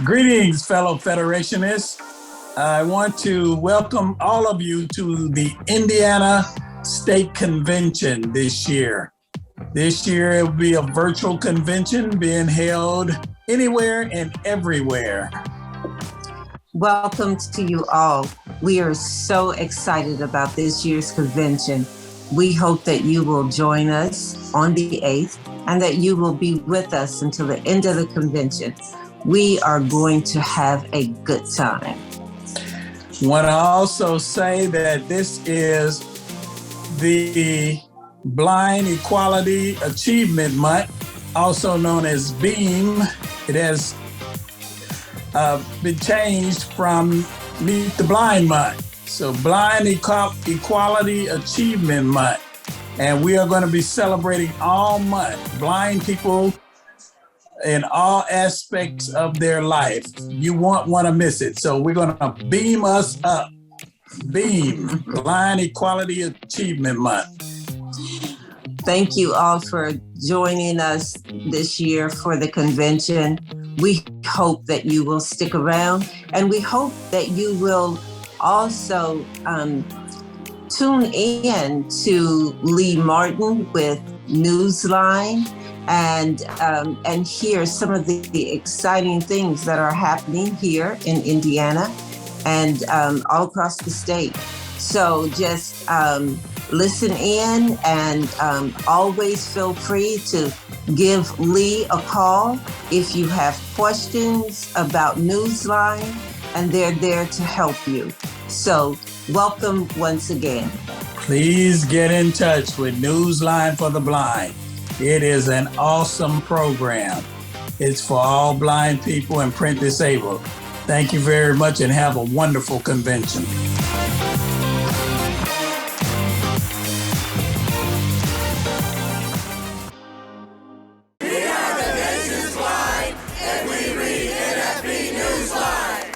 Greetings, fellow Federationists. I want to welcome all of you to the Indiana State Convention this year. This year, it will be a virtual convention being held anywhere and everywhere. Welcome to you all. We are so excited about this year's convention. We hope that you will join us on the 8th and that you will be with us until the end of the convention. We are going to have a good time. Want to also say that this is the Blind Equality Achievement Month, also known as BEAM. It has been changed from Meet the Blind Month. So Blind Equality Achievement Month. And we are going to be celebrating all month blind people in all aspects of their life. You won't want to miss it. So we're going to beam us up. BEAM, Blind Equality Achievement Month. Thank you all for joining us this year for the convention. We hope that you will stick around, and we hope that you will also tune in to Lee Martin with Newsline and hear some of the exciting things that are happening here in Indiana and all across the state. So just listen in and always feel free to give Lee a call if you have questions about Newsline, and they're there to help you. So welcome once again. Please get in touch with Newsline for the Blind. It is an awesome program. It's for all blind people and print disabled. Thank you very much and have a wonderful convention. We are the nation's blind, and we read NFB Newsline.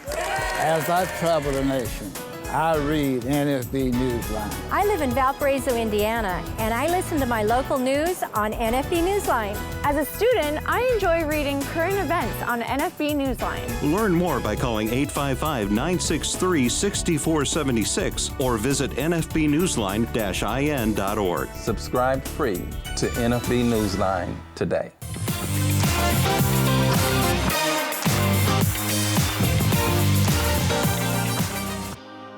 As I travel the nation, I read NFB Newsline. I live in Valparaiso, Indiana, and I listen to my local news on NFB Newsline. As a student, I enjoy reading current events on NFB Newsline. Learn more by calling 855-963-6476 or visit nfbnewsline-in.org. Subscribe free to NFB Newsline today.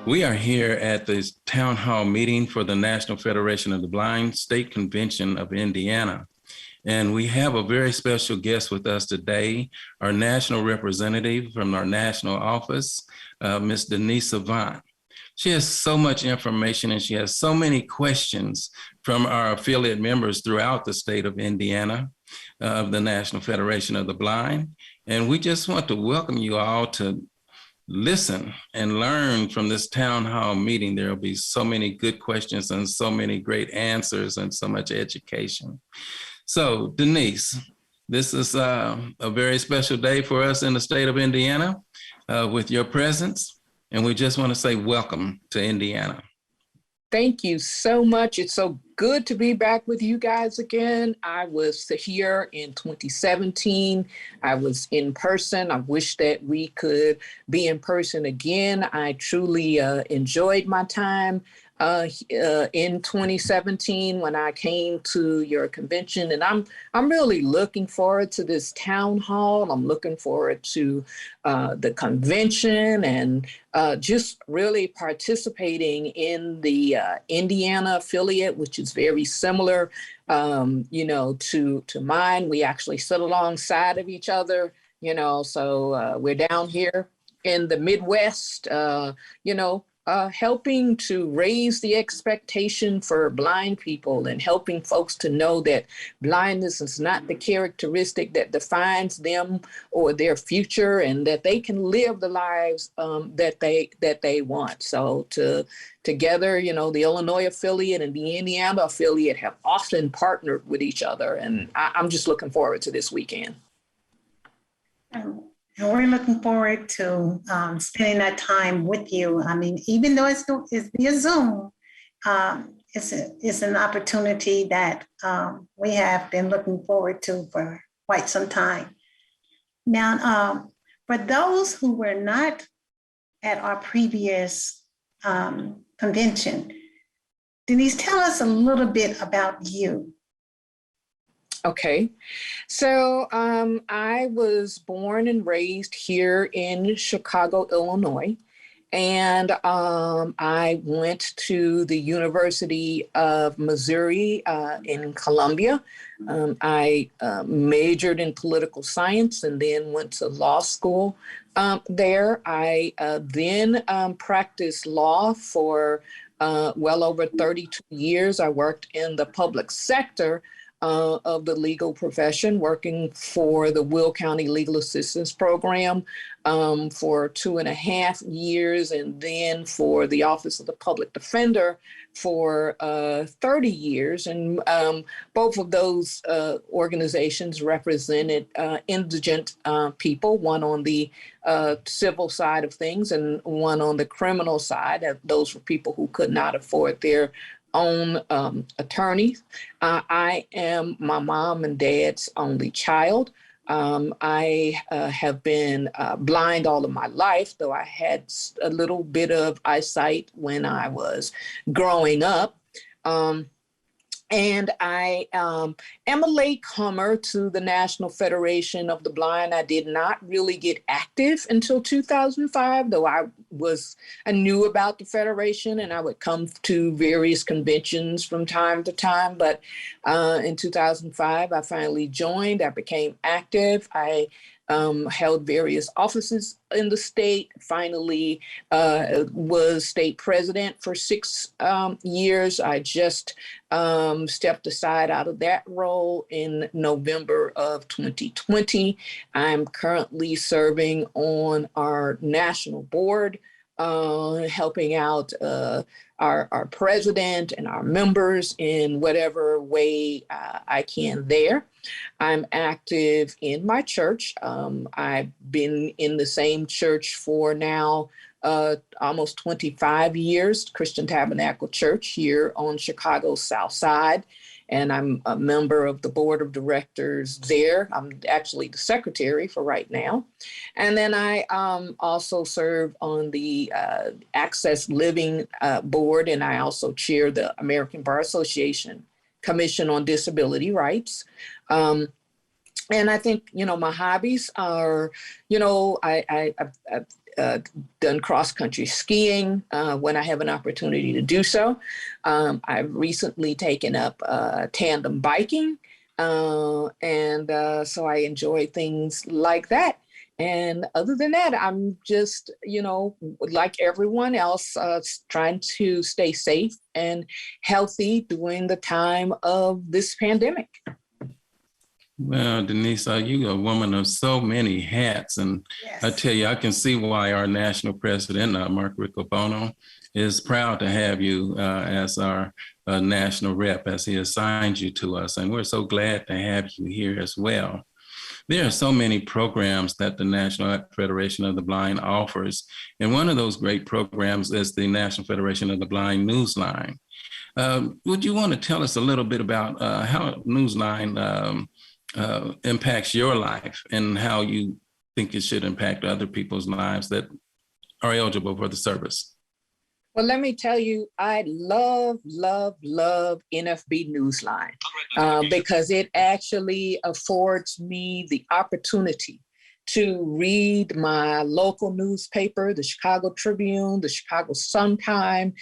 We are here at this town hall meeting for the National Federation of the Blind State Convention of Indiana. And we have a very special guest with us today, our national representative from our national office, Ms. Denise Savant. She has so much information and she has so many questions from our affiliate members throughout the state of Indiana of the National Federation of the Blind. And we just want to welcome you all to listen and learn from this town hall meeting. There will be so many good questions and so many great answers and so much education. So Denise, this is a very special day for us in the state of Indiana with your presence. And we just want to say welcome to Indiana. Thank you so much. It's so good to be back with you guys again. I was here in 2017. I was in person. I wish that we could be in person again. I truly enjoyed my time in 2017 when I came to your convention, and I'm really looking forward to this town hall. I'm looking forward to the convention and just really participating in the Indiana affiliate, which is very similar, to mine. We actually sit alongside of each other, so we're down here in the Midwest, helping to raise the expectation for blind people and helping folks to know that blindness is not the characteristic that defines them or their future, and that they can live the lives that they want. So together, the Illinois affiliate and the Indiana affiliate have often partnered with each other, and I'm just looking forward to this weekend. And we're looking forward to spending that time with you. I mean, even though it's via Zoom, it's an opportunity that we have been looking forward to for quite some time. Now, for those who were not at our previous convention, Denise, tell us a little bit about you. Okay, so I was born and raised here in Chicago, Illinois, and I went to the University of Missouri in Columbia. I majored in political science and then went to law school there. I then practiced law for well over 32 years. I worked in the public sector of the legal profession, working for the Will County Legal Assistance Program for 2.5 years, and then for the Office of the Public Defender for 30 years. And both of those organizations represented indigent people, one on the civil side of things and one on the criminal side. Those were people who could not afford their own attorneys. I am my mom and dad's only child. I have been blind all of my life, though I had a little bit of eyesight when I was growing up. And I am a latecomer to the National Federation of the Blind. I did not really get active until 2005, though I knew about the Federation and I would come to various conventions from time to time. But in 2005, I finally joined. I became active. I held various offices in the state, finally was state president for 6 years. I just stepped aside out of that role in November of 2020. I'm currently serving on our national board, helping out our president and our members in whatever way I can there. I'm active in my church. I've been in the same church for now almost 25 years, Christian Tabernacle Church here on Chicago's South Side. And I'm a member of the board of directors there. I'm actually the secretary for right now. And then I also serve on the Access Living board, and I also chair the American Bar Association Commission on Disability Rights. And I think, my hobbies are, I've done cross-country skiing when I have an opportunity to do so. I've recently taken up tandem biking, and so I enjoy things like that. And other than that, I'm just, like everyone else, trying to stay safe and healthy during the time of this pandemic. Well, Denise, you're a woman of so many hats. And yes, I tell you, I can see why our national president, Mark Riccobono, is proud to have you as our national rep, as he assigned you to us. And we're so glad to have you here as well. There are so many programs that the National Federation of the Blind offers. And one of those great programs is the National Federation of the Blind Newsline. Would you want to tell us a little bit about how Newsline impacts your life and how you think it should impact other people's lives that are eligible for the service? Well, let me tell you, I love NFB Newsline because it actually affords me the opportunity to read my local newspaper, the Chicago Tribune, the Chicago Sun-Times,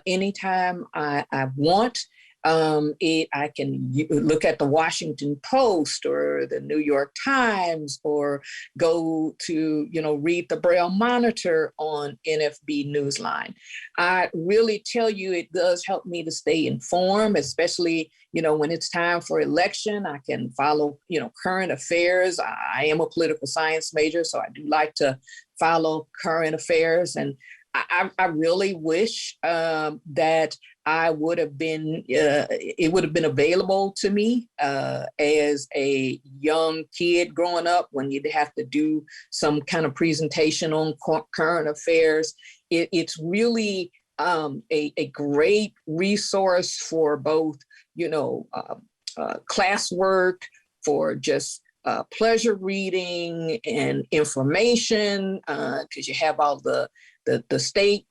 anytime I want. I can look at the Washington Post or the New York Times, or go to, read the Braille Monitor on NFB Newsline. I really tell you, it does help me to stay informed, especially, when it's time for election. I can follow, current affairs. I am a political science major, so I do like to follow current affairs. And I really wish that I would have been, it would have been available to me as a young kid growing up, when you'd have to do some kind of presentation on current affairs. It's really a great resource for both, classwork, for just pleasure reading and information, because you have all the state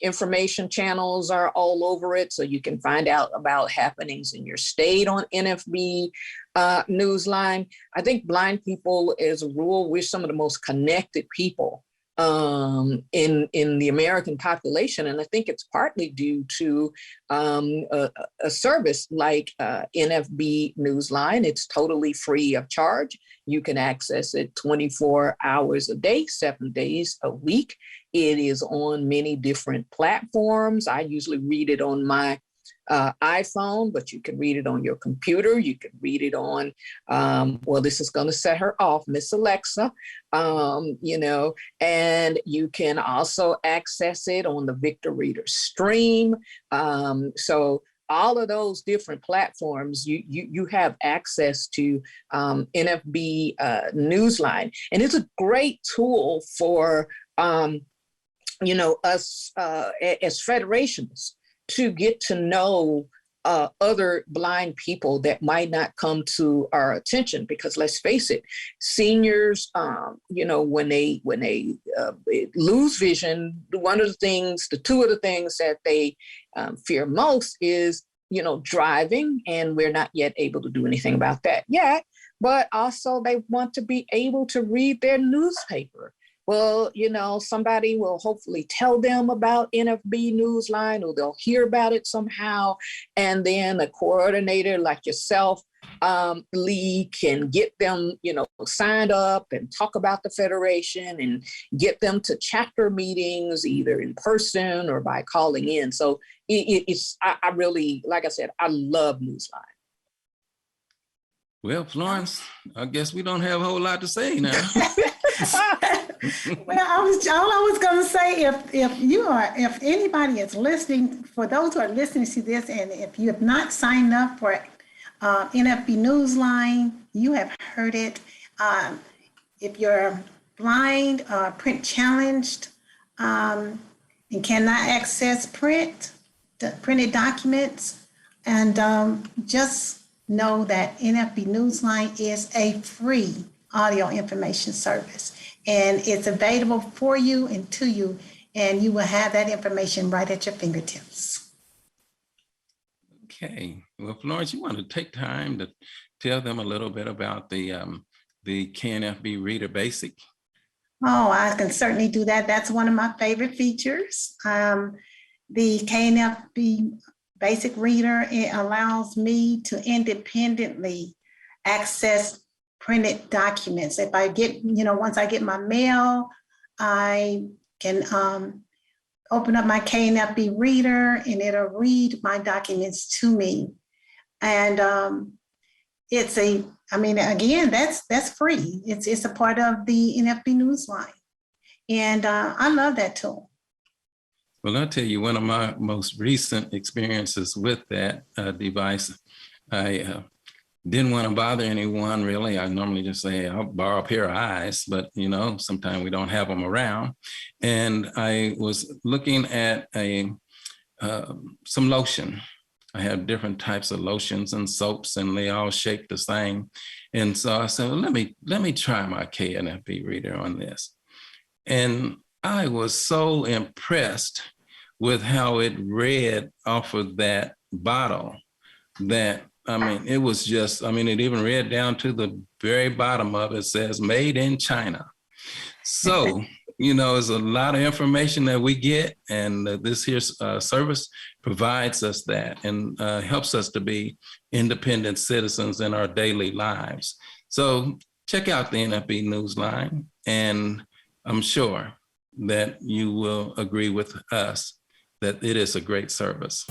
information channels are all over it, so you can find out about happenings in your state on NFB Newsline. I think blind people, as a rule, we're some of the most connected people in the American population, and I think it's partly due to a service like NFB Newsline. It's totally free of charge. You can access it 24 hours a day, 7 days a week. It is on many different platforms. I usually read it on my iPhone, but you can read it on your computer. You can read it on, this is going to set her off, Miss Alexa, and you can also access it on the Victor Reader Stream. So all of those different platforms, you have access to NFB Newsline. And it's a great tool for, us as federations to get to know other blind people that might not come to our attention, because let's face it, seniors, when they lose vision, the two of the things that they fear most is, driving, and we're not yet able to do anything about that yet, but also they want to be able to read their newspaper. Well, somebody will hopefully tell them about NFB Newsline, or they'll hear about it somehow. And then a coordinator like yourself, Lee, can get them, signed up and talk about the Federation and get them to chapter meetings, either in person or by calling in. So I really, like I said, I love Newsline. Well, Florence, I guess we don't have a whole lot to say now. Well, all I was going to say, if anybody is listening, for those who are listening to this, and if you have not signed up for NFB Newsline, you have heard it. If you're blind, print challenged, and cannot access printed documents, and just know that NFB Newsline is a free audio information service, and it's available for you and to you, and you will have that information right at your fingertips. Okay, well, Florence, you want to take time to tell them a little bit about the KNFB Reader Basic? Oh, I can certainly do that. That's one of my favorite features. The KNFB Basic Reader, it allows me to independently access printed documents. If I get, once I get my mail, I can open up my KNFB Reader, and it'll read my documents to me. And again, that's free. It's a part of the NFB Newsline. And I love that tool. Well, I'll tell you, one of my most recent experiences with that device, I didn't want to bother anyone, really. I normally just say, I'll borrow a pair of eyes, but sometimes we don't have them around. And I was looking at some lotion. I have different types of lotions and soaps, and they all shape the same. And so I said, well, let me try my KNFB Reader on this. And I was so impressed with how it read off of that bottle that, it was just, it even read down to the very bottom of it, says made in China. So, it's a lot of information that we get, and this here service provides us that and helps us to be independent citizens in our daily lives. So check out the NFB Newsline, and I'm sure that you will agree with us that it is a great service.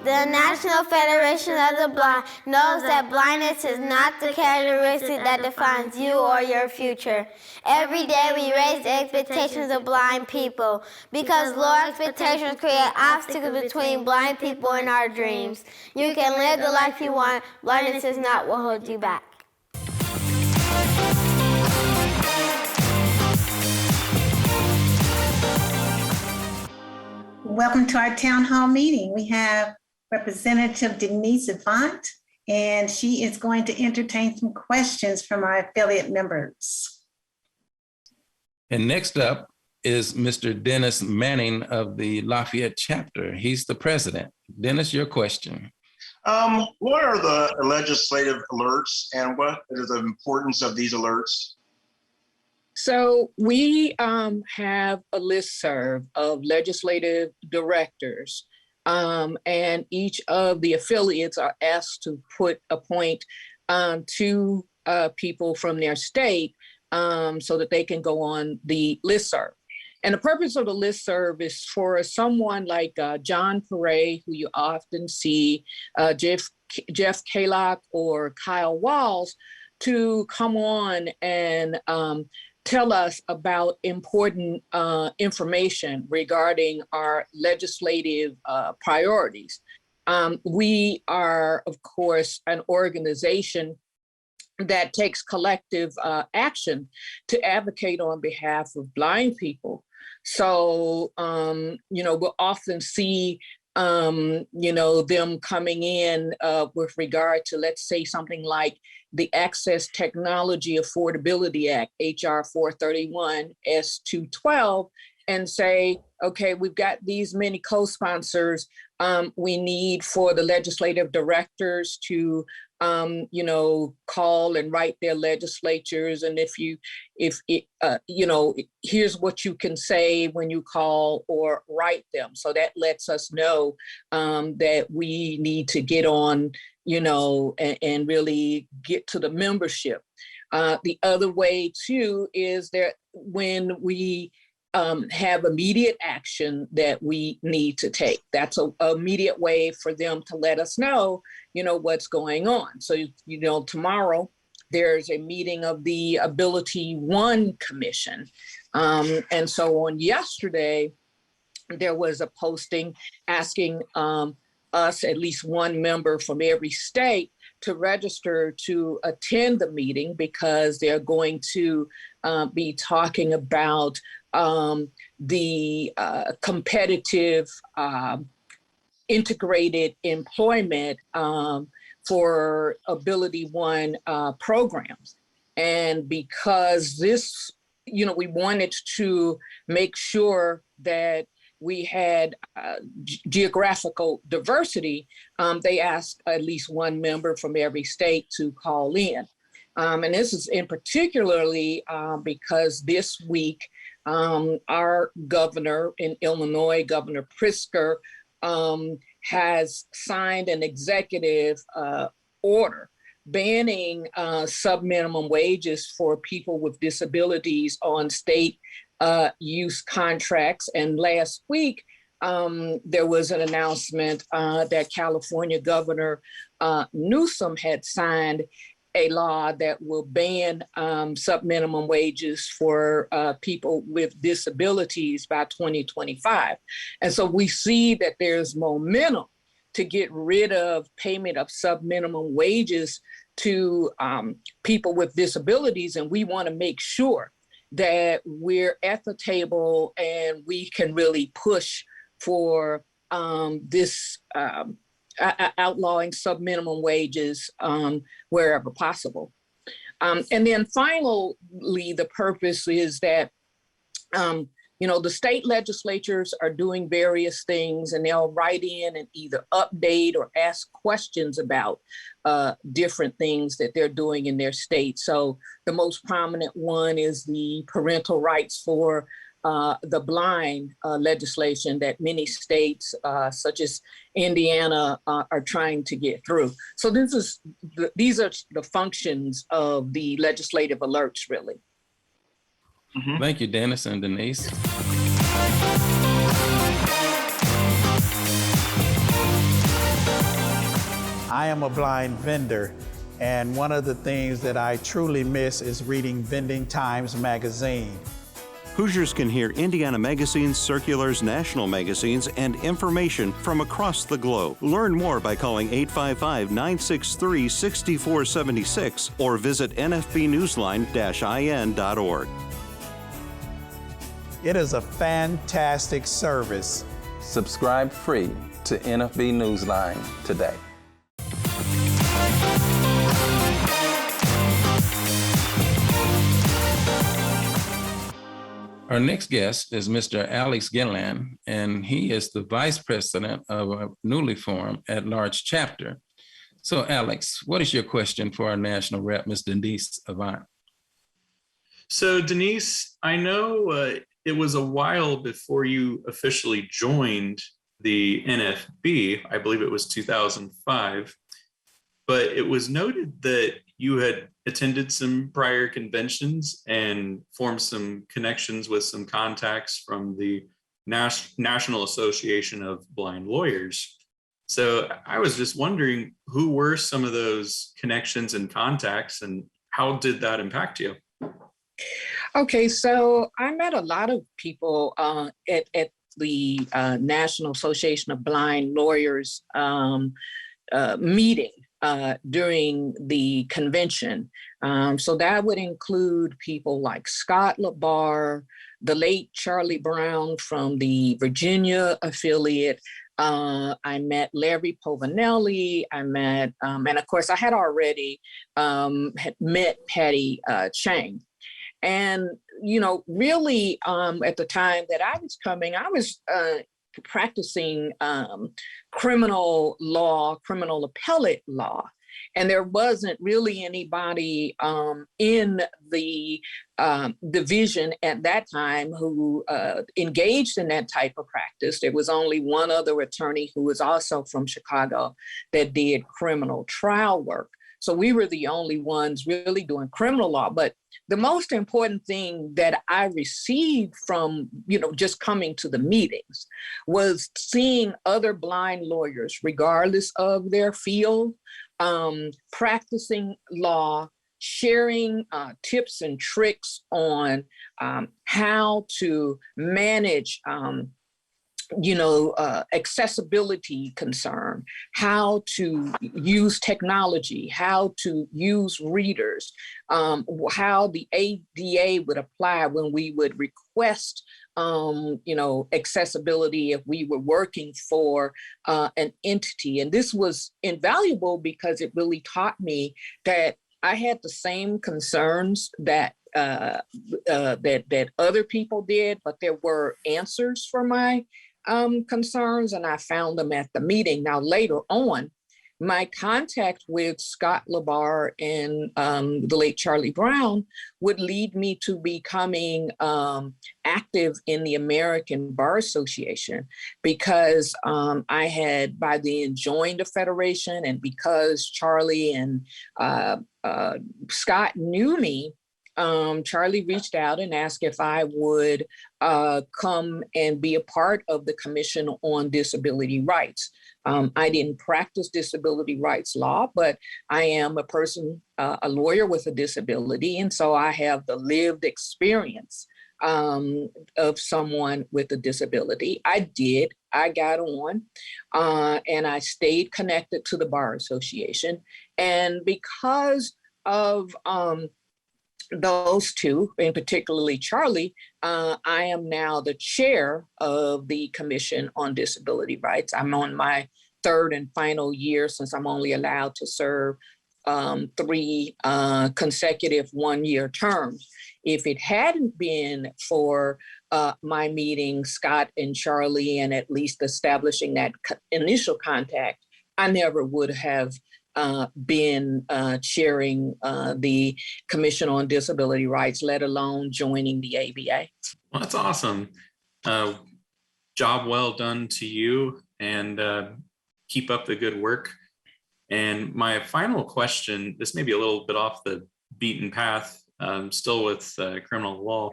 The National Federation of the Blind knows that blindness is not the characteristic that defines you or your future. Every day we raise the expectations of blind people because low expectations create obstacles between blind people and our dreams. You can live the life you want. Blindness is not what holds you back. Welcome to our town hall meeting. We have Representative Denise Avant, and she is going to entertain some questions from our affiliate members. And next up is Mr. Dennis Manning of the Lafayette chapter. He's the president. Dennis, your question. What are the legislative alerts and what is the importance of these alerts? So we have a listserv of legislative directors, and each of the affiliates are asked to appoint two people from their state so that they can go on the listserv. And the purpose of the listserv is for someone like John Perret, who you often see, Jeff Kalak or Kyle Walls, to come on and tell us about important information regarding our legislative priorities. We are, of course, an organization that takes collective action to advocate on behalf of blind people. So, we'll often see, them coming in with regard to, let's say, something like the Access Technology Affordability Act, HR 431 S212, and say, okay, we've got these many co-sponsors. We need for the legislative directors to call and write their legislatures. And here's what you can say when you call or write them. So that lets us know that we need to get on, and really get to the membership. The other way too is that when we have immediate action that we need to take. That's an immediate way for them to let us know, what's going on. So, tomorrow there's a meeting of the Ability One Commission. And so on yesterday, there was a posting asking us, at least one member from every state, to register to attend the meeting because they're going to be talking about the competitive integrated employment for Ability One programs. And because this, we wanted to make sure that we had geographical diversity, they asked at least one member from every state to call in. And this is in particularly because this week, our governor in Illinois, Governor Pritzker, has signed an executive order banning sub-minimum wages for people with disabilities on state use contracts. And last week, there was an announcement that California Governor Newsom had signed a law that will ban sub-minimum wages for people with disabilities by 2025. And so we see that there's momentum to get rid of payment of sub-minimum wages to people with disabilities. And we want to make sure that we're at the table and we can really push for this outlawing sub-minimum wages wherever possible. And then finally, the purpose is that, the state legislatures are doing various things and they'll write in and either update or ask questions about different things that they're doing in their state. So the most prominent one is the parental rights for the blind legislation that many states, such as Indiana, are trying to get through. So these are the functions of the legislative alerts, really. Mm-hmm. Thank you, Dennis and Denise. I am a blind vendor, and one of the things that I truly miss is reading Vending Times magazine. Hoosiers can hear Indiana magazines, circulars, national magazines, and information from across the globe. Learn more by calling 855-963-6476 or visit nfbnewsline-in.org. It is a fantastic service. Subscribe free to NFB Newsline today. Our next guest is Mr. Alex Gillan, and he is the Vice President of a newly formed at-large chapter. So Alex, what is your question for our national rep, Ms. Denise Avant? So Denise, I know it was a while before you officially joined the NFB. I believe it was 2005, but it was noted that you had attended some prior conventions and formed some connections with some contacts from the National Association of Blind Lawyers. So I was just wondering, who were some of those connections and contacts, and how did that impact you? Okay, so I met a lot of people at the National Association of Blind Lawyers meeting during the convention. So that would include people like Scott LaBar, the late Charlie Brown from the Virginia affiliate. I met Larry Povinelli. I met, and of course I had already had met Patty Chang. And, you know, really at the time that I was coming, I was practicing criminal law, criminal appellate law. And there wasn't really anybody in the division at that time who engaged in that type of practice. There was only one other attorney who was also from Chicago that did criminal trial work. So we were the only ones really doing criminal law. But the most important thing that I received from, you know, just coming to the meetings was seeing other blind lawyers, regardless of their field, practicing law, sharing tips and tricks on how to manage accessibility concern, how to use technology, how to use readers, how the ADA would apply when we would request accessibility if we were working for an entity. And this was invaluable because it really taught me that I had the same concerns that other people did, but there were answers for my concerns, and I found them at the meeting. Now, later on, my contact with Scott LaBar and the late Charlie Brown would lead me to becoming active in the American Bar Association because I had by then joined the Federation, and because Charlie and Scott knew me, Charlie reached out and asked if I would come and be a part of the Commission on Disability Rights. I didn't practice disability rights law, but I am a person, a lawyer with a disability. And so I have the lived experience of someone with a disability. I got on and I stayed connected to the Bar Association. And because of those two, and particularly Charlie, I am now the chair of the Commission on Disability Rights. I'm on my third and final year since I'm only allowed to serve 3 consecutive one-year terms. If it hadn't been for my meeting, Scott and Charlie, and at least establishing that initial contact, I never would have been chairing the Commission on Disability Rights, let alone joining the ABA. Well, that's awesome. Job well done to you, and keep up the good work. And my final question, this may be a little bit off the beaten path, still with criminal law.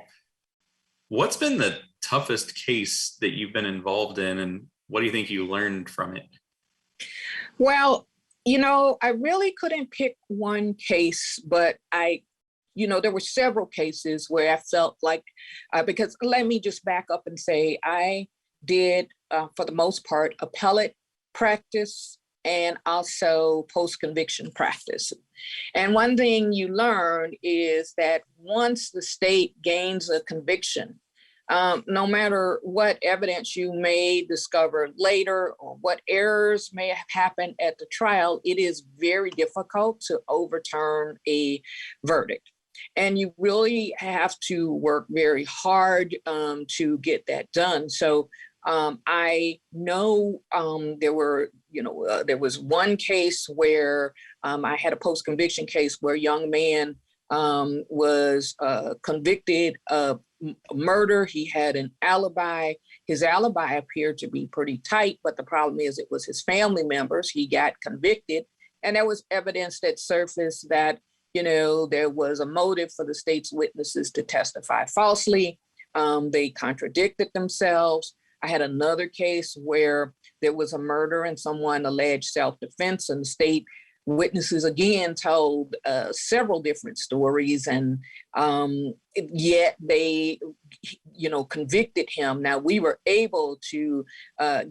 What's been the toughest case that you've been involved in, and what do you think you learned from it? Well, I really couldn't pick one case, but there were several cases where I felt like, because let me just back up and say, I did, for the most part, appellate practice and also post-conviction practice. And one thing you learn is that once the state gains a conviction, No matter what evidence you may discover later or what errors may have happened at the trial, it is very difficult to overturn a verdict. And you really have to work very hard to get that done. So I know there was one case where I had a post-conviction case where a young man was convicted of murder. He had an alibi. His alibi appeared to be pretty tight, but the problem is it was his family members. He got convicted, and there was evidence that surfaced that, there was a motive for the state's witnesses to testify falsely. They contradicted themselves. I had another case where there was a murder and someone alleged self-defense, and the state witnesses again told several different stories, and yet they, convicted him. Now, we were able to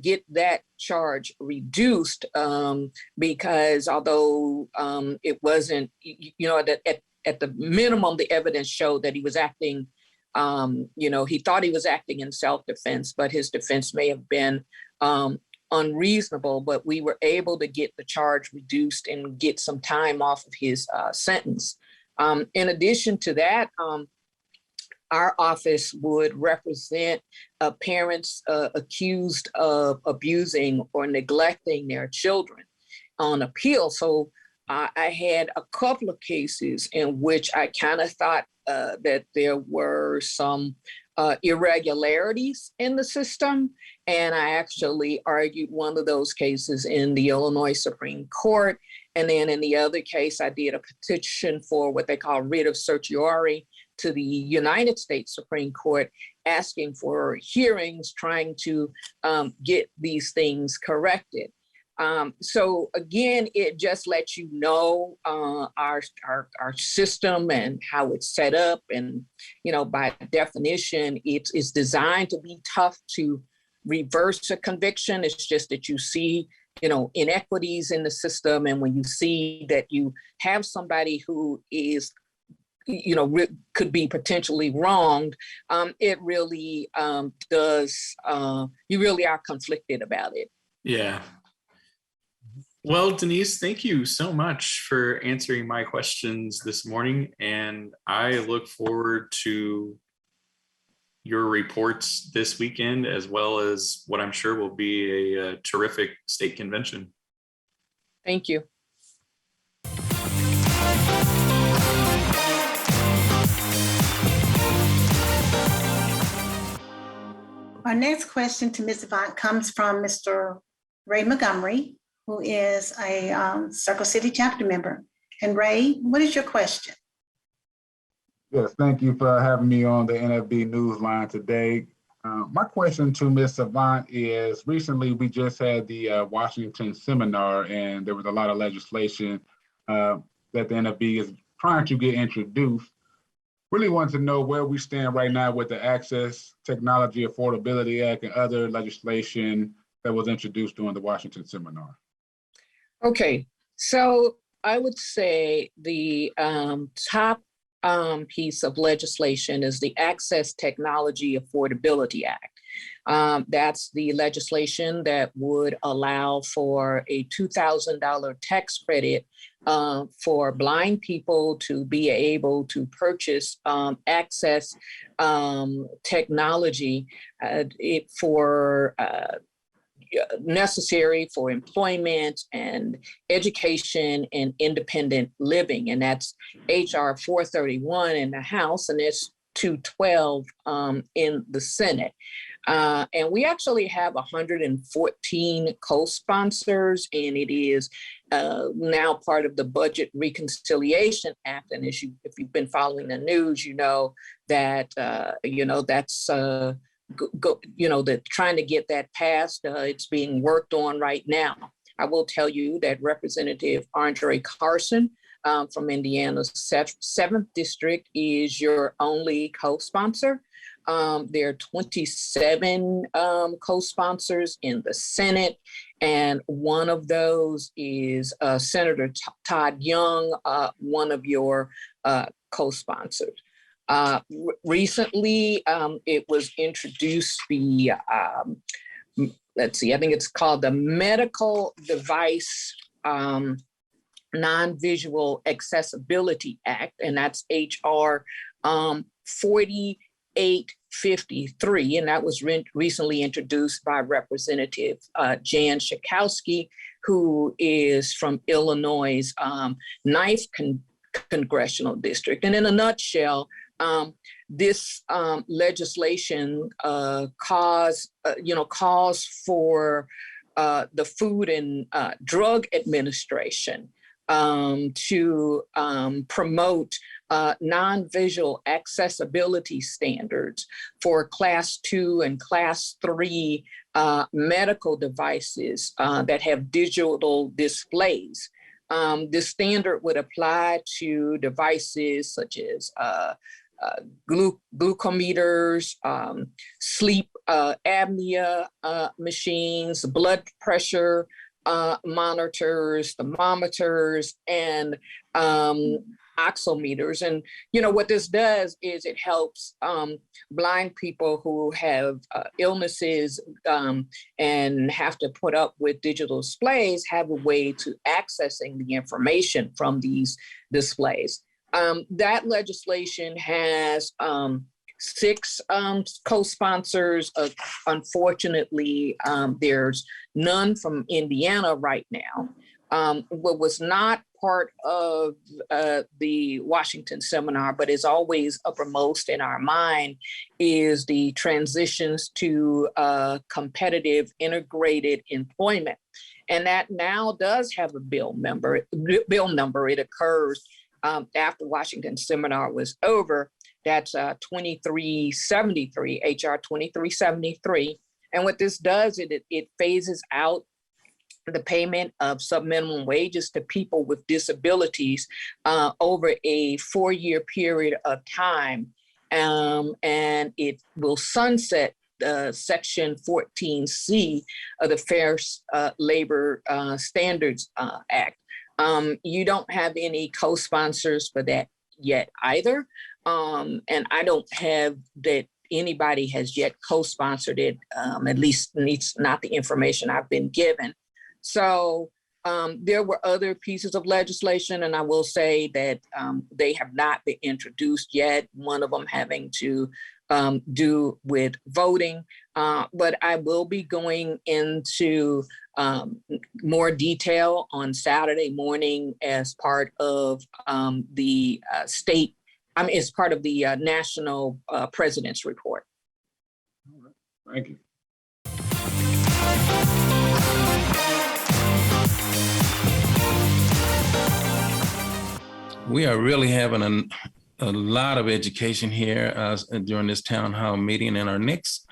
get that charge reduced because although it wasn't, at the minimum, the evidence showed that he was acting, he thought he was acting in self-defense, but his defense may have been unreasonable, but we were able to get the charge reduced and get some time off of his sentence. In addition to that, our office would represent parents accused of abusing or neglecting their children on appeal. So I had a couple of cases in which I kind of thought that there were some irregularities in the system. And I actually argued one of those cases in the Illinois Supreme Court. And then in the other case, I did a petition for what they call writ of certiorari to the United States Supreme Court, asking for hearings, trying to get these things corrected. So again, it just lets you know our system and how it's set up. And, by definition, it's designed to be tough to reverse a conviction. It's just that you see, inequities in the system. And when you see that you have somebody who is, could be potentially wronged, it really does, you really are conflicted about it. Yeah. Well, Denise, thank you so much for answering my questions this morning. And I look forward to your reports this weekend, as well as what I'm sure will be a terrific state convention. Thank you. Our next question to Ms. Avant comes from Mr. Ray Montgomery, who is a Circle City chapter member. And Ray, what is your question? Yes, thank you for having me on the NFB Newsline today. My question to Ms. Avant is, recently we just had the Washington seminar, and there was a lot of legislation that the NFB is trying to get introduced. Really want to know where we stand right now with the Access Technology Affordability Act and other legislation that was introduced during the Washington seminar. Okay, so I would say the top piece of legislation is the Access Technology Affordability Act. That's the legislation that would allow for a $2,000 tax credit for blind people to be able to purchase access technology for necessary for employment and education and independent living. And that's HR 431 in the House, and it's 212 in the Senate. And we actually have 114 co-sponsors, and it is now part of the Budget Reconciliation Act. And if you've been following the news, you know that that's that trying to get that passed. It's being worked on right now. I will tell you that Representative Andre Carson from Indiana's 7th District is your only co-sponsor. There are 27 co-sponsors in the Senate, and one of those is Senator Todd Young, one of your co-sponsors. Recently, it was introduced the, let's see, I think it's called the Medical Device Non-Visual Accessibility Act, and that's HR 4853, and that was recently introduced by Representative Jan Schakowsky, who is from Illinois' 9th Congressional District. And in a nutshell, this legislation calls for the Food and Drug Administration to promote non-visual accessibility standards for Class 2 and Class 3 medical devices that have digital displays. This standard would apply to devices such as glucometers, sleep apnea machines, blood pressure monitors, thermometers, and oximeters. And what this does is it helps blind people who have illnesses and have to put up with digital displays have a way to accessing the information from these displays. That legislation has 6 co-sponsors. Unfortunately, there's none from Indiana right now. What was not part of the Washington seminar, but is always uppermost in our mind, is the transitions to competitive integrated employment. And that now does have a bill number. It occurs after Washington seminar was over. That's 2373, HR 2373. And what this does, it phases out the payment of subminimum wages to people with disabilities over a 4-year period of time. And it will sunset Section 14C of the Fair Labor Standards Act. You don't have any co-sponsors for that yet either. And I don't have that anybody has yet co-sponsored it, at least it's not the information I've been given. So there were other pieces of legislation, and I will say that they have not been introduced yet, one of them having to do with voting. But I will be going into more detail on Saturday morning as part of the as part of the National President's Report. All right. Thank you. We are really having a lot of education here during this town hall meeting, and our next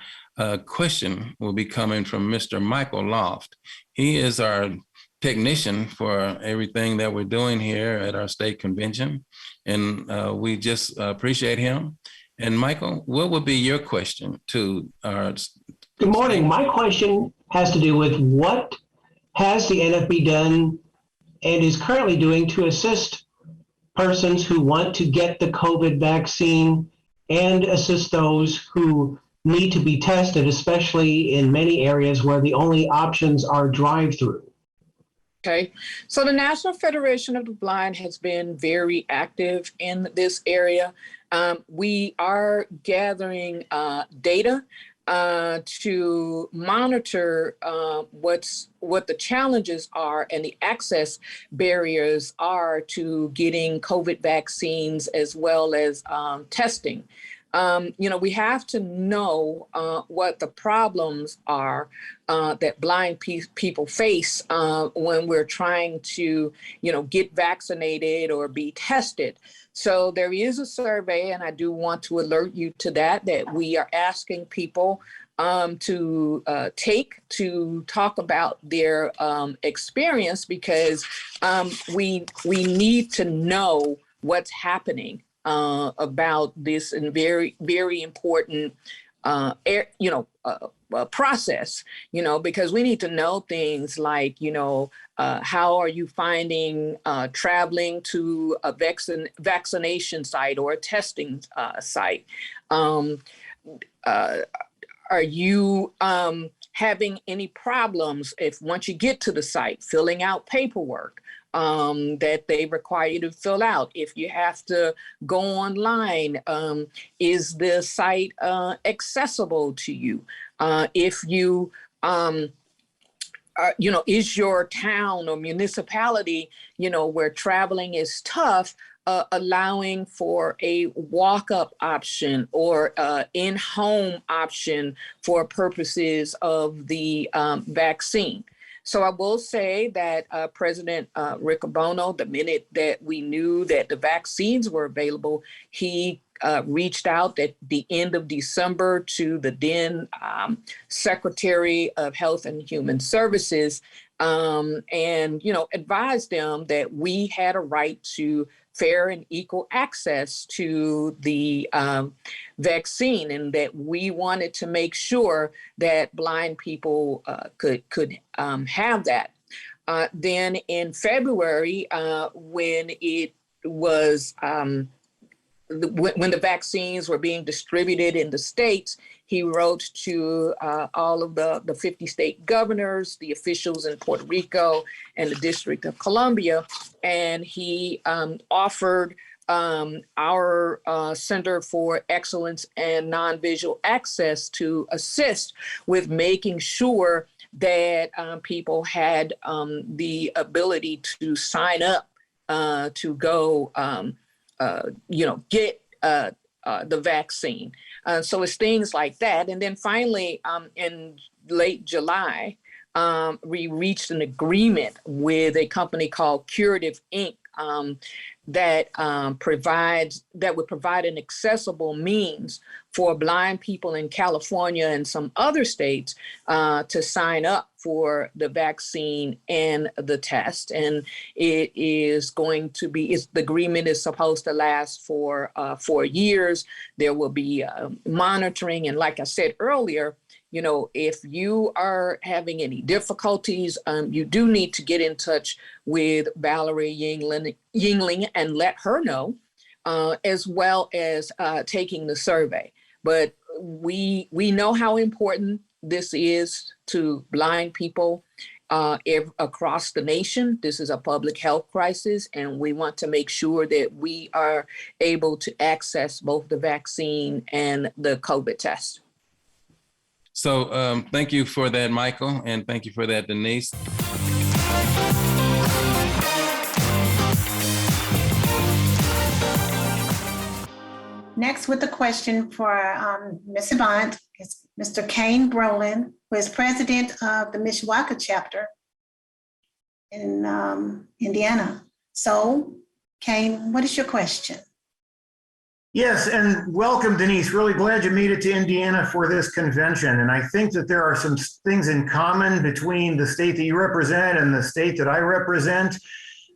question will be coming from Mr. Michael Loft. He is our technician for everything that we're doing here at our state convention, and we just appreciate him. And Michael, what would be your question to our... Good morning. My question has to do with what has the NFB done and is currently doing to assist persons who want to get the COVID vaccine and assist those who need to be tested, especially in many areas where the only options are drive-through. Okay, so the National Federation of the Blind has been very active in this area. We are gathering data to monitor what the challenges are and the access barriers are to getting COVID vaccines as well as testing. We have to know what the problems are that blind people face when we're trying to, get vaccinated or be tested. So there is a survey, and I do want to alert you to that we are asking people to take to talk about their experience, because we need to know what's happening about this and very, very important process, because we need to know things like, how are you finding traveling to a vaccination site or a testing site? Are you having any problems if once you get to the site, filling out paperwork that they require you to fill out? If you have to go online, is the site accessible to you? If you, is your town or municipality, where traveling is tough, allowing for a walk-up option or in-home option for purposes of the vaccine. So I will say that President Riccobono, the minute that we knew that the vaccines were available, he reached out at the end of December to the then Secretary of Health and Human Services and, advised them that we had a right to fair and equal access to the vaccine, and that we wanted to make sure that blind people could have that. Then in February, when it was when the vaccines were being distributed in the states, he wrote to all of the 50 state governors, the officials in Puerto Rico and the District of Columbia, and he offered our Center for Excellence and Non-Visual Access to assist with making sure that people had the ability to sign up to go get the vaccine. So it's things like that. And then finally, in late July, we reached an agreement with a company called Curative Inc. That would provide an accessible means for blind people in California and some other states to sign up for the vaccine and the test. And it is going to be, the agreement is supposed to last for 4 years. There will be monitoring. And like I said earlier, if you are having any difficulties, you do need to get in touch with Valerie Yingling and let her know, as well as taking the survey. But we know how important this is to blind people across the nation. This is a public health crisis, and we want to make sure that we are able to access both the vaccine and the COVID test. So thank you for that, Michael, and thank you for that, Denise. Next with the question for Ms. Avant is Mr. Kane Brolin, who is president of the Mishawaka chapter in Indiana. So, Kane, what is your question? Yes, and welcome, Denise. Really glad you made it to Indiana for this convention. And I think that there are some things in common between the state that you represent and the state that I represent.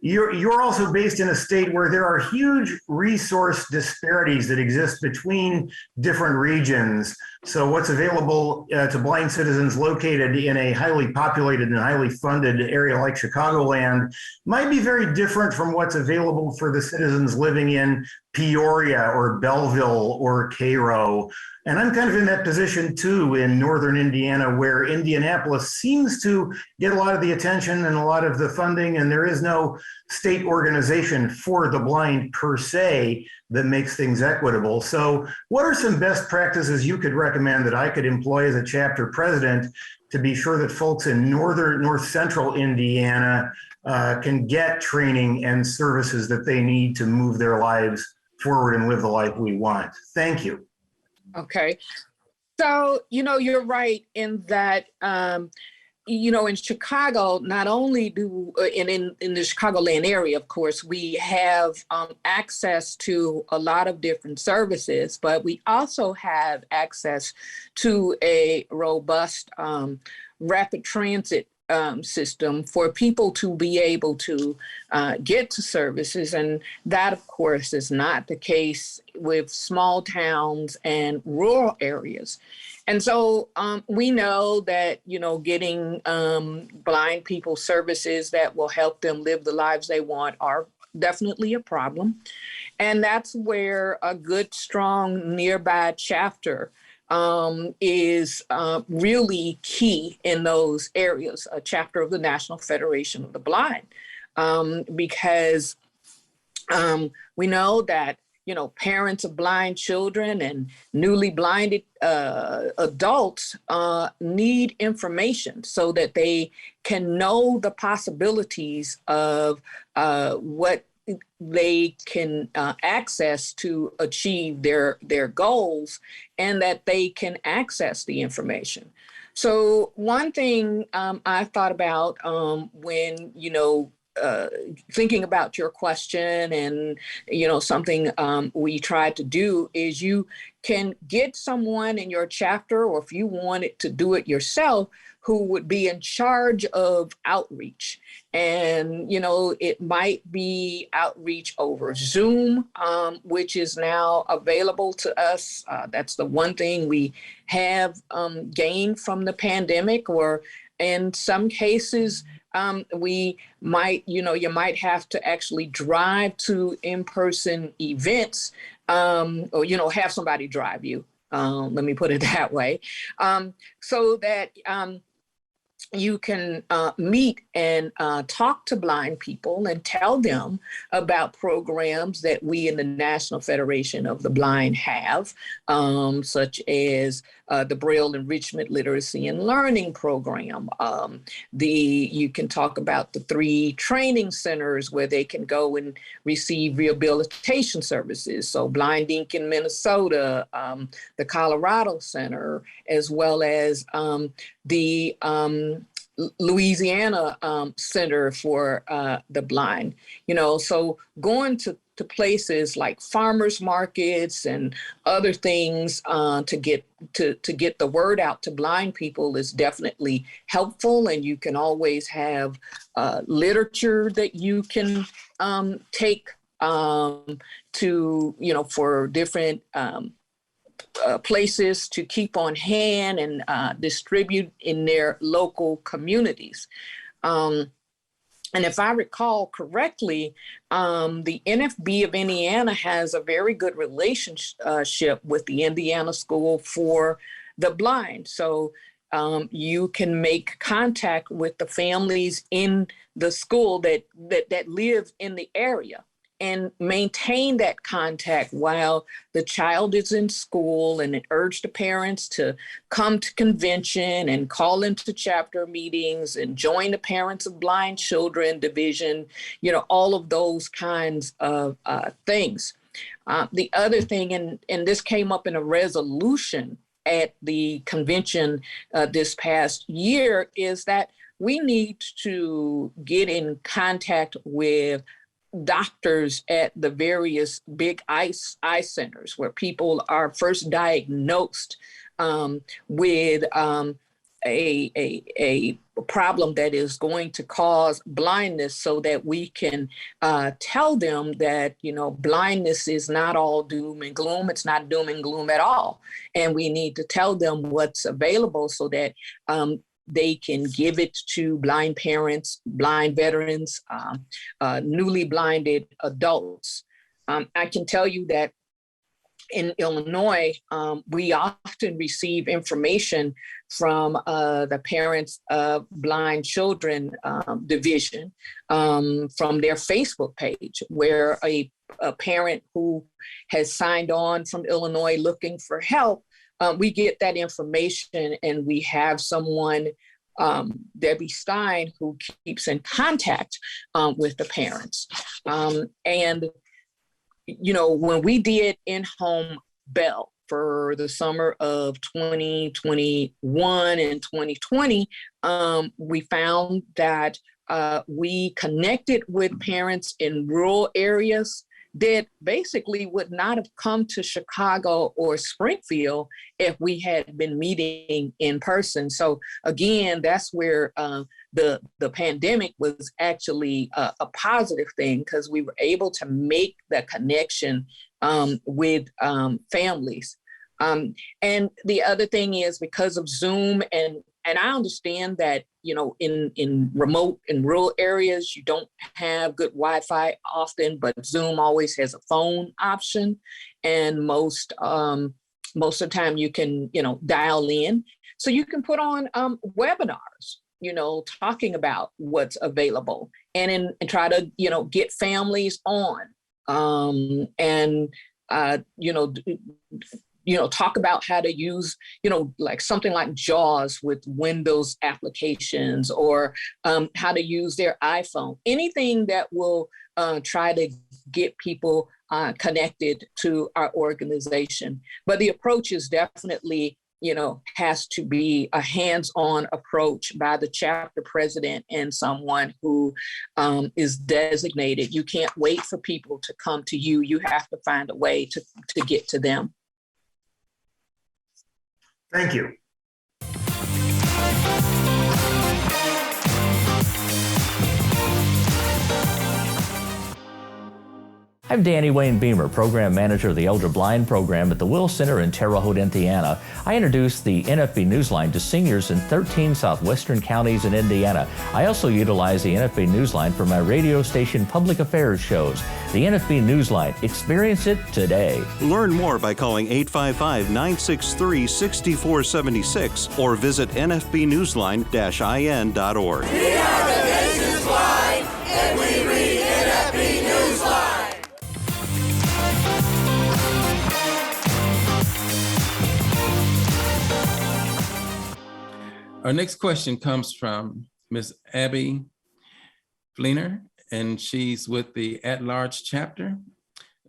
You're also based in a state where there are huge resource disparities that exist between different regions. So what's available to blind citizens located in a highly populated and highly funded area like Chicagoland might be very different from what's available for the citizens living in Peoria or Belleville or Cairo. And I'm kind of in that position too in northern Indiana, where Indianapolis seems to get a lot of the attention and a lot of the funding, and there is no state organization for the blind per se that makes things equitable. So what are some best practices you could recommend that I could employ as a chapter president to be sure that folks in north central Indiana can get training and services that they need to move their lives forward and live the life we want? Thank you. Okay. So, you're right in that, in Chicago, not only do, and in the Chicagoland area, of course, we have access to a lot of different services, but we also have access to a robust rapid transit system for people to be able to get to services. And that, of course, is not the case with small towns and rural areas. And so we know that, getting blind people services that will help them live the lives they want are definitely a problem. And that's where a good, strong nearby chapter is really key in those areas, a chapter of the National Federation of the Blind, because we know that, parents of blind children and newly blinded adults need information so that they can know the possibilities of what they can access to achieve their goals, and that they can access the information. So one thing I thought about when, thinking about your question, and, something we tried to do is you can get someone in your chapter, or if you wanted to do it yourself, who would be in charge of outreach. And, it might be outreach over Zoom, which is now available to us. That's the one thing we have gained from the pandemic, or in some cases, we might, you might have to actually drive to in-person events, or, have somebody drive you. Let me put it that way, so that you can meet and talk to blind people and tell them about programs that we in the National Federation of the Blind have, such as the Braille Enrichment Literacy and Learning Program. You can talk about the 3 training centers where they can go and receive rehabilitation services. So Blind Inc. in Minnesota, the Colorado Center, as well as the Louisiana Center for the Blind. So going to places like farmers markets and other things to get the word out to blind people is definitely helpful. And you can always have literature that you can take to, for different places to keep on hand and distribute in their local communities. And if I recall correctly, the NFB of Indiana has a very good relationship with the Indiana School for the Blind. So you can make contact with the families in the school that live in the area, and maintain that contact while the child is in school, and urge the parents to come to convention and call into chapter meetings and join the Parents of Blind Children Division, all of those kinds of things. The other thing, and this came up in a resolution at the convention this past year, is that we need to get in contact with doctors at the various big eye centers where people are first diagnosed with a problem that is going to cause blindness, so that we can tell them that, blindness is not all doom and gloom. It's not doom and gloom at all. And we need to tell them what's available so that they can give it to blind parents, blind veterans, newly blinded adults. I can tell you that in Illinois, we often receive information from the Parents of Blind Children Division from their Facebook page, where a parent who has signed on from Illinois looking for help, we get that information, and we have someone, Debbie Stein, who keeps in contact with the parents. And, when we did in-home Bell for the summer of 2021 and 2020, we found that we connected with parents in rural areas that basically would not have come to Chicago or Springfield if we had been meeting in person. So again, that's where the pandemic was actually a positive thing, because we were able to make that connection with families. And the other thing is, because of Zoom, and I understand that, in remote and rural areas, you don't have good Wi-Fi often, but Zoom always has a phone option. And most of the time you can, dial in. So you can put on webinars, talking about what's available, and try to, get families on, talk about how to use, like something like JAWS with Windows applications, or how to use their iPhone, anything that will try to get people connected to our organization. But the approach is definitely, has to be a hands-on approach by the chapter president and someone who is designated. You can't wait for people to come to you. You have to find a way to get to them. Thank you. I'm Danny Wayne Beamer, Program Manager of the Elder Blind Program at the Will Center in Terre Haute, Indiana. I introduce the NFB Newsline to seniors in 13 southwestern counties in Indiana. I also utilize the NFB Newsline for my radio station public affairs shows. The NFB Newsline, experience it today. Learn more by calling 855-963-6476 or visit nfbnewsline-in.org. We are the nation's blind, and we read NFB Newsline. Our next question comes from Ms. Abby Fleener, and she's with the at-large chapter.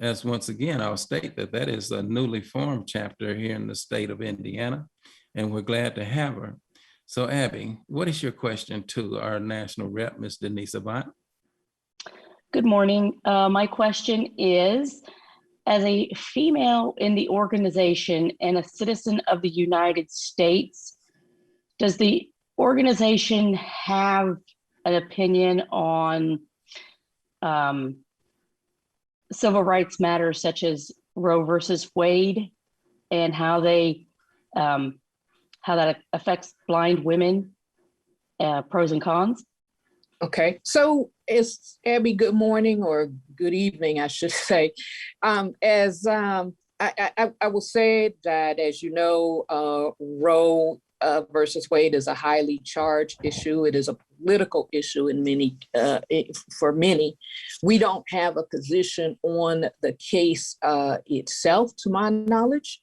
As once again, I'll state that is a newly formed chapter here in the state of Indiana, and we're glad to have her. So Abby, what is your question to our national rep, Ms. Denise Avant? Good morning. My question is, as a female in the organization and a citizen of the United States, does the organization have an opinion on civil rights matters such as Roe versus Wade, and how that affects blind women, pros and cons? Okay, so it's Abby, good morning or good evening, I should say. I will say that, as you know, Roe versus Wade is a highly charged issue. It is a political issue for many. We don't have a position on the case itself, to my knowledge.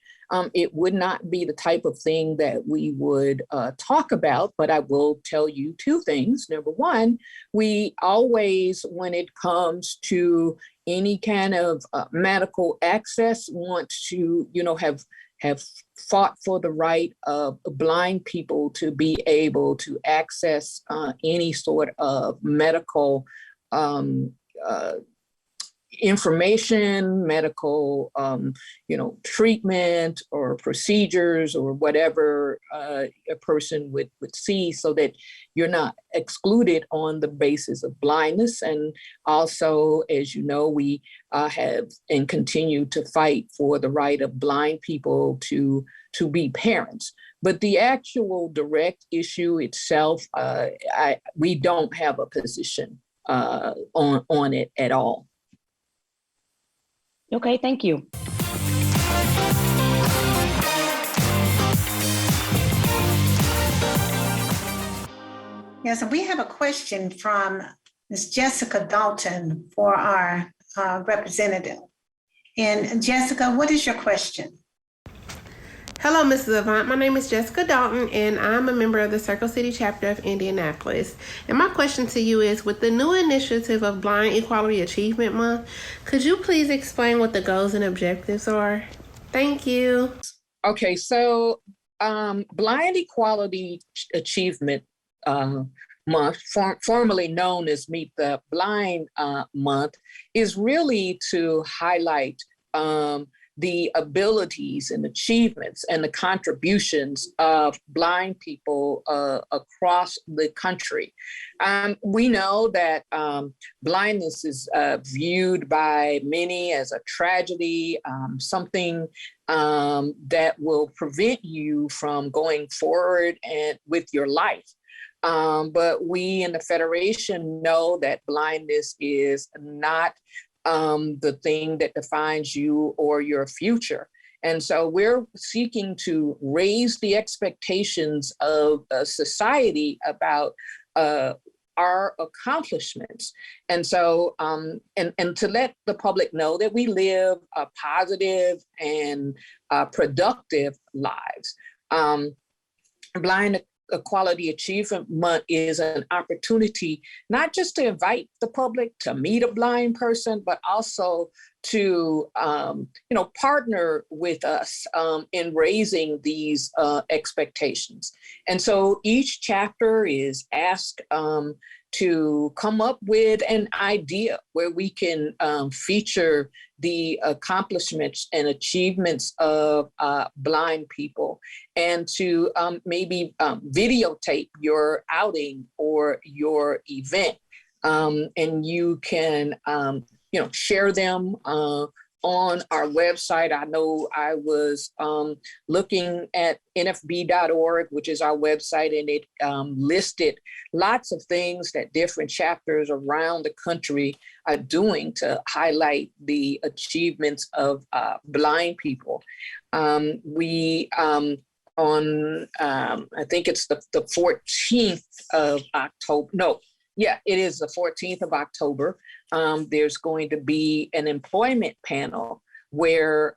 It would not be the type of thing that we would talk about, but I will tell you two things. Number one, we always, when it comes to any kind of medical access, want to, have fought for the right of blind people to be able to access any sort of medical information, medical, treatment or procedures or whatever a person would see, so that you're not excluded on the basis of blindness. And also, as you know, we have and continue to fight for the right of blind people to be parents. But the actual direct issue itself, we don't have a position on it at all. Okay, thank you. Yes, and we have a question from Ms. Jessica Dalton for our representative. And Jessica, what is your question? Hello, Mrs. Avant. My name is Jessica Dalton, and I'm a member of the Circle City chapter of Indianapolis. And my question to you is, with the new initiative of Blind Equality Achievement Month, could you please explain what the goals and objectives are? Thank you. Okay, so Blind Equality Achievement Month, formerly known as Meet the Blind Month, is really to highlight the abilities and achievements and the contributions of blind people across the country. We know that blindness is viewed by many as a tragedy, something that will prevent you from going forward and with your life. But we in the Federation know that blindness is not the thing that defines you or your future. And so we're seeking to raise the expectations of society about our accomplishments. And so, and to let the public know that we live a positive and productive lives. Blind Equality Achievement Month is an opportunity not just to invite the public to meet a blind person, but also to partner with us in raising these expectations. And so each chapter is asked to come up with an idea where we can feature the accomplishments and achievements of blind people, and to maybe videotape your outing or your event. And you can share them on our website. I know I was looking at nfb.org, which is our website, and it listed lots of things that different chapters around the country are doing to highlight the achievements of blind people. We on, I think it's the 14th of October. No, yeah, it is the 14th of October. There's going to be an employment panel where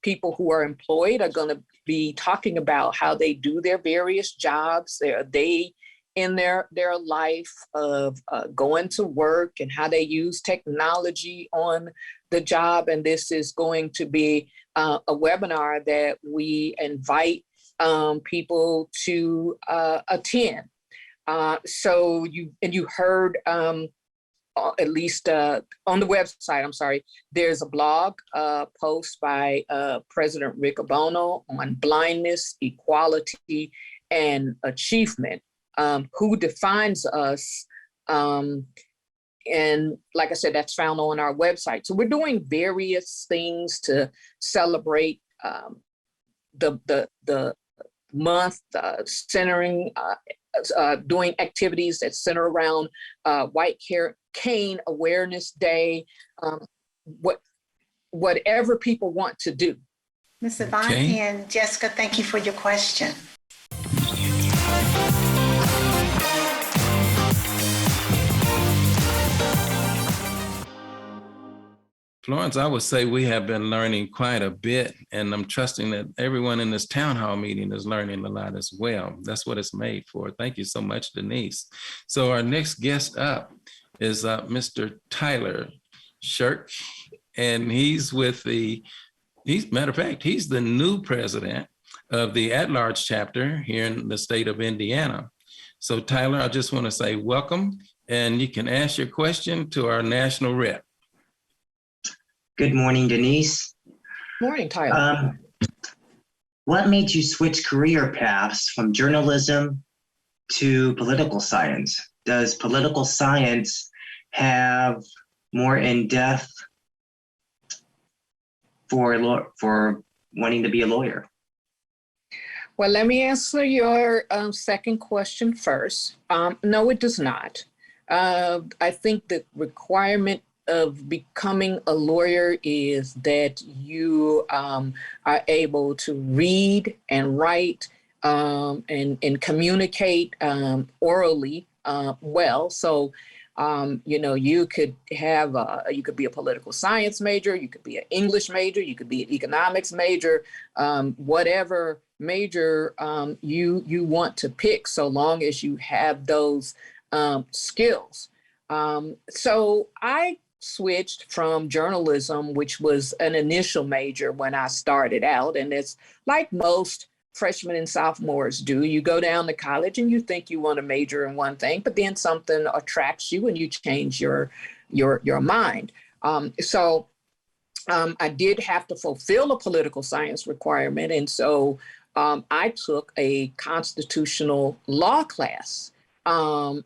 people who are employed are going to be talking about how they do their various jobs, their day in their life of going to work, and how they use technology on the job. And this is going to be a webinar that we invite people to attend. So you heard, at least on the website, I'm sorry, there's a blog post by President Rick Abono on blindness, equality, and achievement, who defines us. And like I said, that's found on our website. So we're doing various things to celebrate the month, centering, doing activities that center around White Cane Awareness Day, whatever people want to do. Ms. Yvonne and Jessica, thank you for your question. Florence, I would say we have been learning quite a bit, and I'm trusting that everyone in this town hall meeting is learning a lot as well. That's what it's made for. Thank you so much, Denise. So our next guest up is Mr. Tyler Shirk, and he's with matter of fact, he's the new president of the at-large chapter here in the state of Indiana. So Tyler, I just want to say welcome, and you can ask your question to our national rep. Good morning, Denise. Morning, Tyler. What made you switch career paths from journalism to political science? Does political science have more in-depth for wanting to be a lawyer? Well, let me answer your second question first. No, it does not. I think the requirement of becoming a lawyer is that you are able to read and write and communicate orally well. So, you could have, you could be a political science major, you could be an English major, you could be an economics major, whatever major you want to pick, so long as you have those skills. So I switched from journalism, which was an initial major when I started out. And it's like most freshmen and sophomores do. You go down to college and you think you want to major in one thing, but then something attracts you and you change your mind. I did have to fulfill a political science requirement. And so I took a constitutional law class. I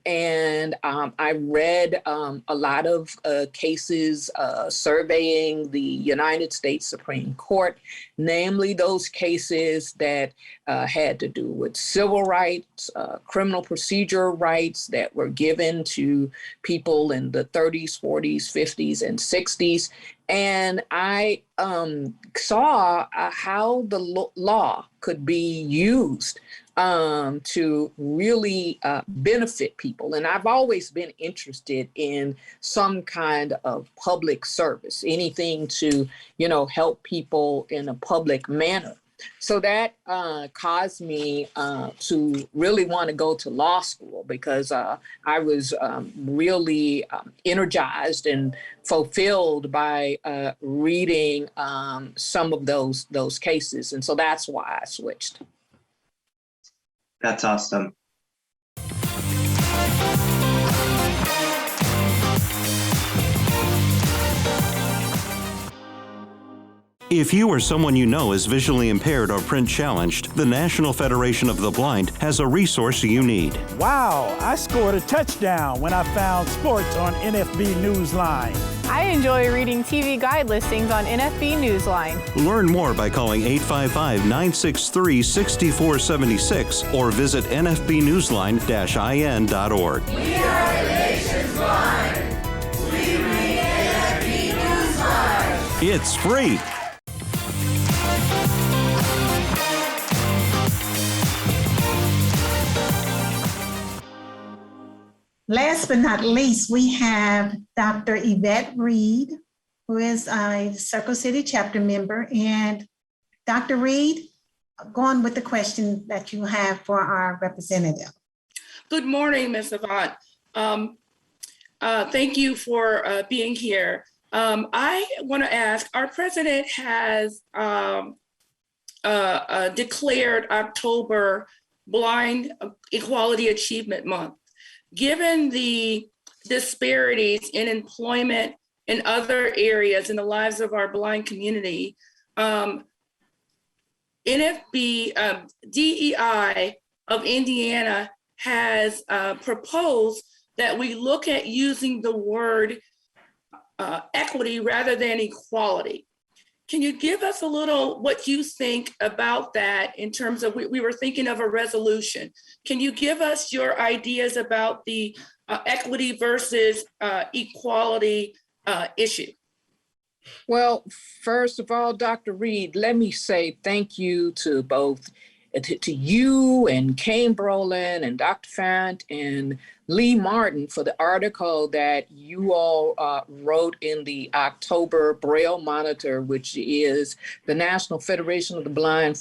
read a lot of cases surveying the United States Supreme Court, namely those cases that had to do with civil rights, criminal procedure rights that were given to people in the 30s, 40s, 50s, and 60s. And I saw how the law could be used to really benefit people. And I've always been interested in some kind of public service, anything to, help people in a public manner. So that caused me to really want to go to law school, because I was really energized and fulfilled by reading some of those cases. And so that's why I switched. That's awesome. If you or someone you know is visually impaired or print challenged, the National Federation of the Blind has a resource you need. Wow, I scored a touchdown when I found sports on NFB Newsline. I enjoy reading TV guide listings on NFB Newsline. Learn more by calling 855-963-6476 or visit nfbnewsline-in.org. We are the nation's blind. We read NFB Newsline. It's free. Last but not least, we have Dr. Yvette Reed, who is a Circle City chapter member. And Dr. Reed, go on with the question that you have for our representative. Good morning, Ms. Avant. Thank you for being here. I want to ask, our president has declared October Blind Equality Achievement Month. Given the disparities in employment in other areas in the lives of our blind community, DEI of Indiana has proposed that we look at using the word equity rather than equality. Can you give us a little what you think about that in terms of, we were thinking of a resolution. Can you give us your ideas about the equity versus equality issue? Well, first of all, Dr. Reed, let me say thank you to both to you and Kane Brolin and Dr. Fant and Lee Martin for the article that you all wrote in the October Braille Monitor, which is the National Federation of the Blind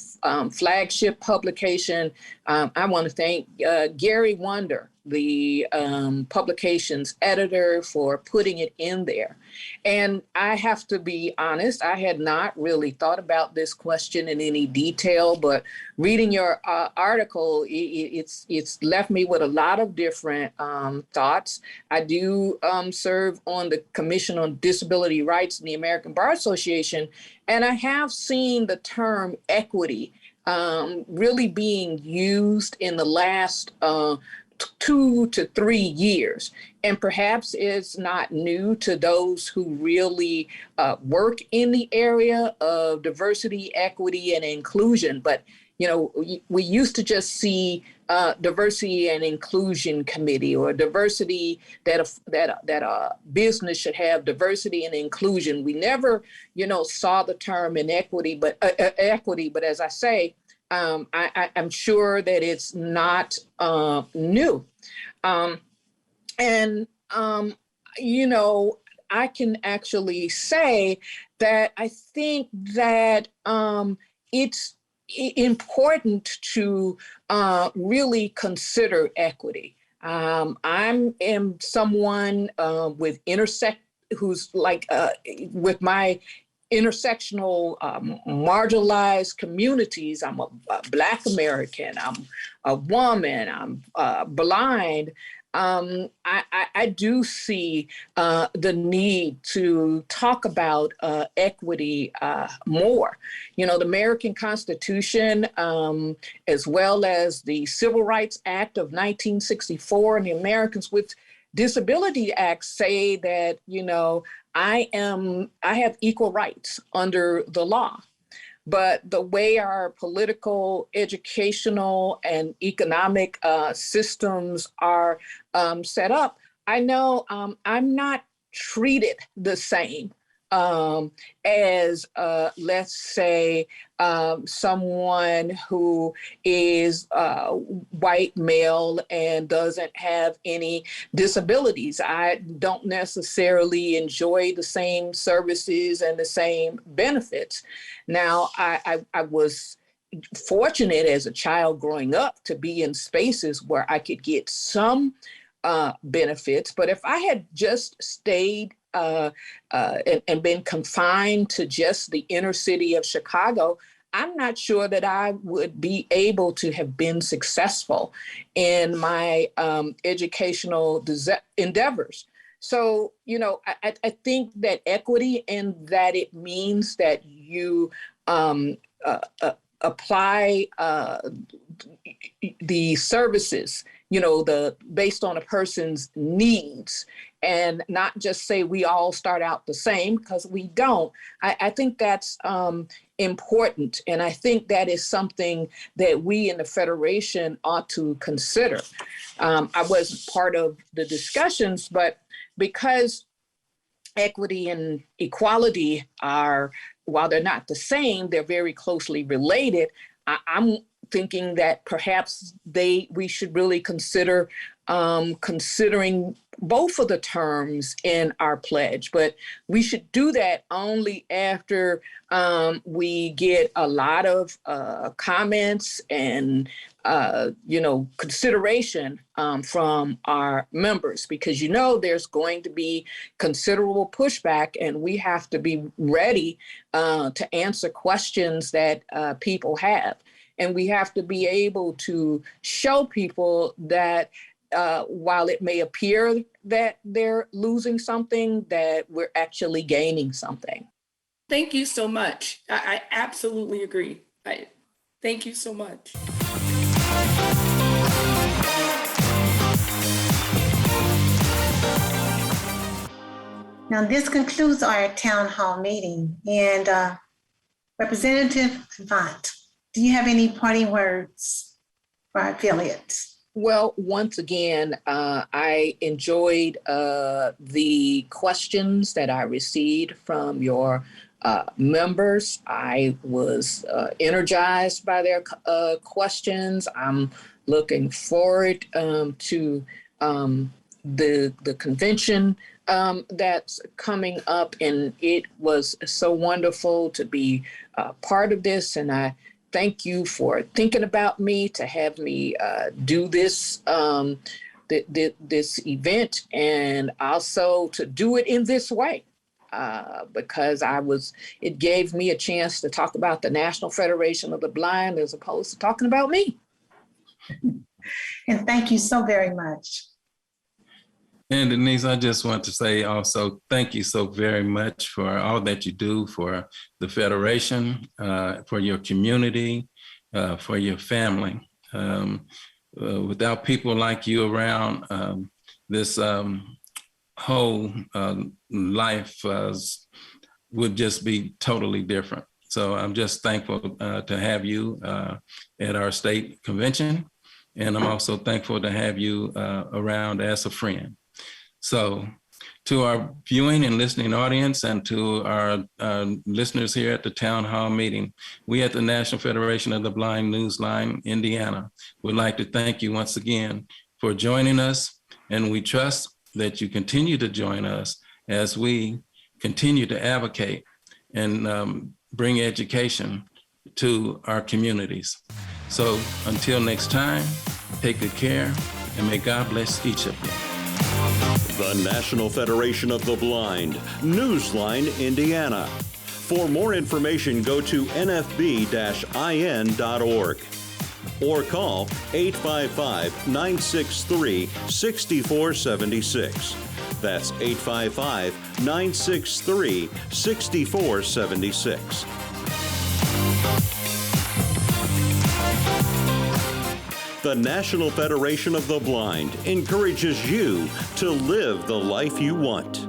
flagship publication. I want to thank Gary Wonder, the publication's editor, for putting it in there. And I have to be honest, I had not really thought about this question in any detail, but reading your article, it's left me with a lot of different thoughts. I do serve on the Commission on Disability Rights in the American Bar Association, and I have seen the term equity really being used in the last 2 to 3 years. And perhaps it's not new to those who really work in the area of diversity, equity, and inclusion. But, we used to just see diversity and inclusion committee, or diversity that a business should have diversity and inclusion. We never, saw the term inequity, but equity. But as I say, I'm sure that it's not new. I can actually say that I think that it's important to really consider equity. I'm someone with who's like with my intersectional, marginalized communities. I'm a Black American, I'm a woman, I'm blind. I do see the need to talk about equity more. You know, the American Constitution, as well as the Civil Rights Act of 1964 and the Americans with Disability Act say that, you know, I have equal rights under the law. But the way our political, educational, and economic systems are set up, I know I'm not treated the same as, let's say, someone who is white male and doesn't have any disabilities. I don't necessarily enjoy the same services and the same benefits. Now, I was fortunate as a child growing up to be in spaces where I could get some benefits, but if I had just stayed and been confined to just the inner city of Chicago, I'm not sure that I would be able to have been successful in my educational endeavors. So, you know, I think that equity, and that it means that you apply the services, you know, based on a person's needs, and not just say we all start out the same, because we don't. I think that's important. And I think that is something that we in the Federation ought to consider. I wasn't part of the discussions, but because equity and equality are, while they're not the same, they're very closely related. I'm thinking that perhaps we should really consider considering both of the terms in our pledge, but we should do that only after we get a lot of comments and consideration from our members, because there's going to be considerable pushback, and we have to be ready to answer questions that people have. And we have to be able to show people that while it may appear that they're losing something, that we're actually gaining something. Thank you so much. I absolutely agree. Thank you so much. Now, this concludes our town hall meeting. And Representative Avant, do you have any parting words for our affiliates? Well, once again, I enjoyed the questions that I received from your members. I was energized by their questions. I'm looking forward to the convention that's coming up, and it was so wonderful to be part of this. And I thank you for thinking about me to have me do this this event, and also to do it in this way, because it gave me a chance to talk about the National Federation of the Blind as opposed to talking about me. And thank you so very much. And Denise, I just want to say also, thank you so very much for all that you do for the Federation, for your community, for your family. Without people like you around, this whole life would just be totally different. So I'm just thankful to have you at our state convention. And I'm also thankful to have you around as a friend. So to our viewing and listening audience, and to our listeners here at the town hall meeting, we at the National Federation of the Blind Newsline, Indiana, would like to thank you once again for joining us. And we trust that you continue to join us as we continue to advocate and bring education to our communities. So until next time, take good care, and may God bless each of you. The National Federation of the Blind, Newsline, Indiana. For more information, go to nfb-in.org or call 855-963-6476. That's 855-963-6476. The National Federation of the Blind encourages you to live the life you want.